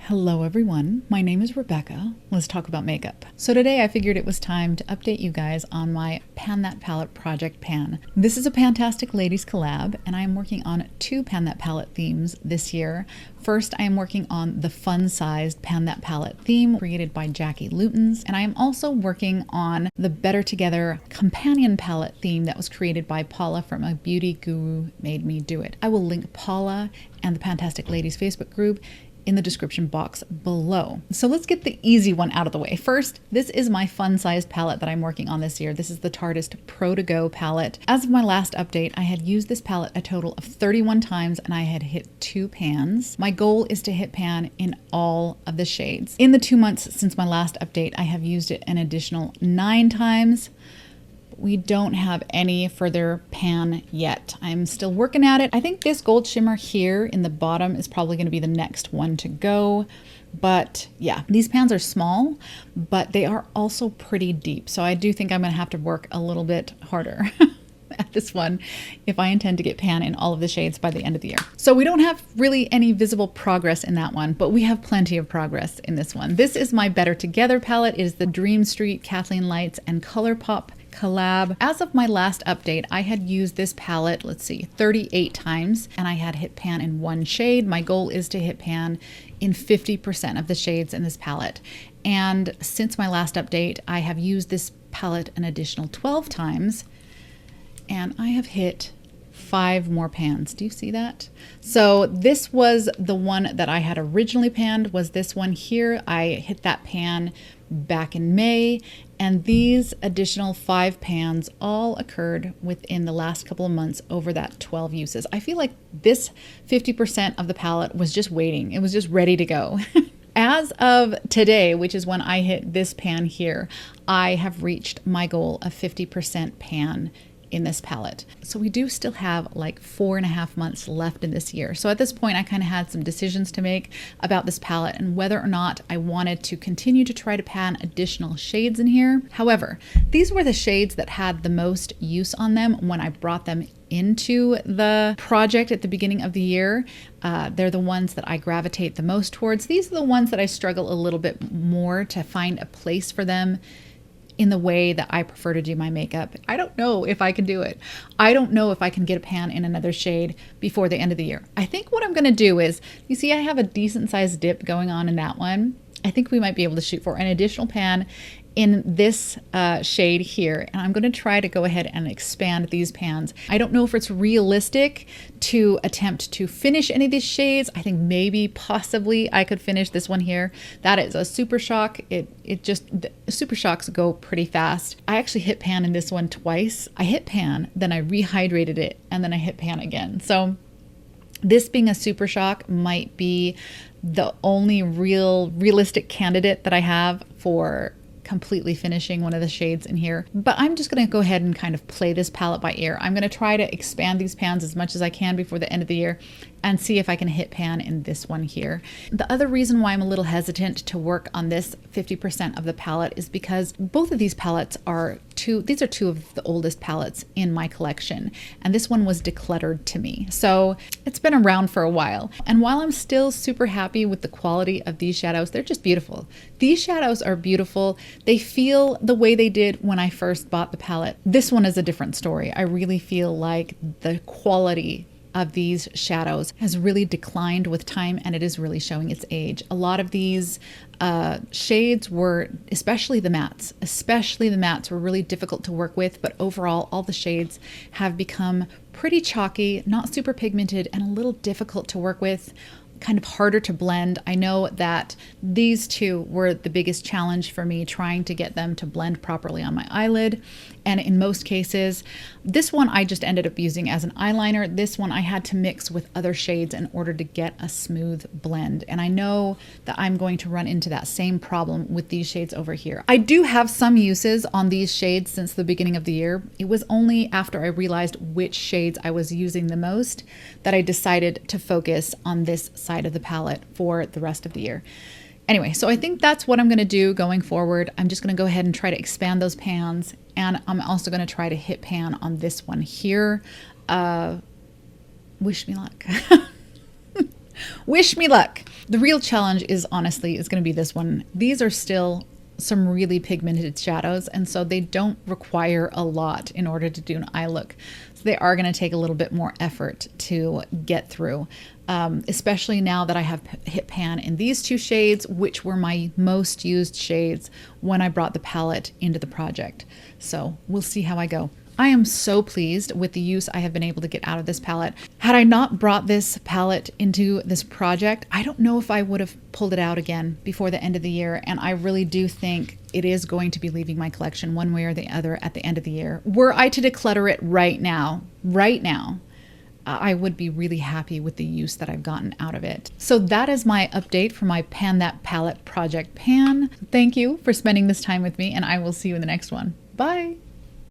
Hello everyone, my name is Rebecca. Let's talk about makeup. So today I figured it was time to update you guys on my Pan That Palette project pan. This is a Pantastic Ladies collab and I am working on two Pan That Palette themes this year. First, I am working on the fun-sized Pan That Palette theme created by Jackie Lootens, and I am also working on the Better Together companion palette theme that was created by Paula from A Beauty Guru Made Me Do It. I will link Paula and the Pantastic Ladies Facebook group in the description box below. So let's get the easy one out of the way. First, this is my fun-sized palette that I'm working on this year. This is the Tartist Pro To Go palette. As of my last update, I had used this palette a total of 31 times and I had hit 2 pans. My goal is to hit pan in all of the shades. In the 2 months since my last update, I have used it an additional 9 times. We don't have any further pan yet. I'm still working at it. I think this gold shimmer here in the bottom is probably going to be the next one to go. But yeah, these pans are small, but they are also pretty deep. So I do think I'm going to have to work a little bit harder at this one if I intend to get pan in all of the shades by the end of the year. So we don't have really any visible progress in that one, but we have plenty of progress in this one. This is my Better Together palette. It is the Dream Street, Kathleen Lights, and ColourPop collab. As of my last update, I had used this palette, 38 times, and I had hit pan in 1 shade. My goal is to hit pan in 50% of the shades in this palette. And since my last update, I have used this palette an additional 12 times, and I have hit 5 more pans. Do you see that? So this was the one that I had originally panned, was this one here. I hit that pan back in May, and these additional 5 pans all occurred within the last couple of months over that 12 uses. I feel like this 50% of the palette was just waiting. It was just ready to go. As of today, which is when I hit this pan here, I have reached my goal of 50% pan in this palette. So we do still have like 4.5 months left in this year. So at this point, I kind of had some decisions to make about this palette and whether or not I wanted to continue to try to pan additional shades in here. However, these were the shades that had the most use on them when I brought them into the project at the beginning of the year. They're the ones that I gravitate the most towards. These are the ones that I struggle a little bit more to find a place for them in the way that I prefer to do my makeup. I don't know if I can do it. I don't know if I can get a pan in another shade before the end of the year. I think what I'm gonna do is, you see I have a decent sized dip going on in that one. I think we might be able to shoot for an additional pan in this shade here, and I'm going to try to go ahead and expand these pans. I don't know if it's realistic to attempt to finish any of these shades. I think maybe possibly I could finish this one here. That is a Super Shock. Super Shocks go pretty fast. I actually hit pan in this one twice. I hit pan, then I rehydrated it, and then I hit pan again. So this being a Super Shock might be the only realistic candidate that I have for completely finishing one of the shades in here. But I'm just going to go ahead and kind of play this palette by ear. I'm going to try to expand these pans as much as I can before the end of the year and see if I can hit pan in this one here. The other reason why I'm a little hesitant to work on this 50% of the palette is because both of these palettes are two of the oldest palettes in my collection, and this one was decluttered to me. So it's been around for a while. And while I'm still super happy with the quality of these shadows, they're just beautiful. These shadows are beautiful. They feel the way they did when I first bought the palette. This one is a different story. I really feel like the quality of these shadows has really declined with time, and it is really showing its age. A lot of these shades were, especially the mattes were really difficult to work with, but overall all the shades have become pretty chalky, not super pigmented, and a little difficult to work with, kind of harder to blend. I know that these two were the biggest challenge for me, trying to get them to blend properly on my eyelid. And in most cases, this one I just ended up using as an eyeliner. This one I had to mix with other shades in order to get a smooth blend. And I know that I'm going to run into that same problem with these shades over here. I do have some uses on these shades since the beginning of the year. It was only after I realized which shades I was using the most that I decided to focus on this side of the palette for the rest of the year. Anyway, so I think that's what I'm going to do going forward. I'm just going to go ahead and try to expand those pans, and I'm also going to try to hit pan on this one here. Wish me luck. Wish me luck. The real challenge is honestly is going to be this one. These are still some really pigmented shadows, and so they don't require a lot in order to do an eye look. So they are going to take a little bit more effort to get through, especially now that I have hit pan in these two shades, which were my most used shades when I brought the palette into the project. So we'll see how I go. I am so pleased with the use I have been able to get out of this palette. Had I not brought this palette into this project, I don't know if I would have pulled it out again before the end of the year. And I really do think it is going to be leaving my collection one way or the other at the end of the year. Were I to declutter it right now, I would be really happy with the use that I've gotten out of it. So that is my update for my Pan That Palette project pan. Thank you for spending this time with me, and I will see you in the next one. Bye.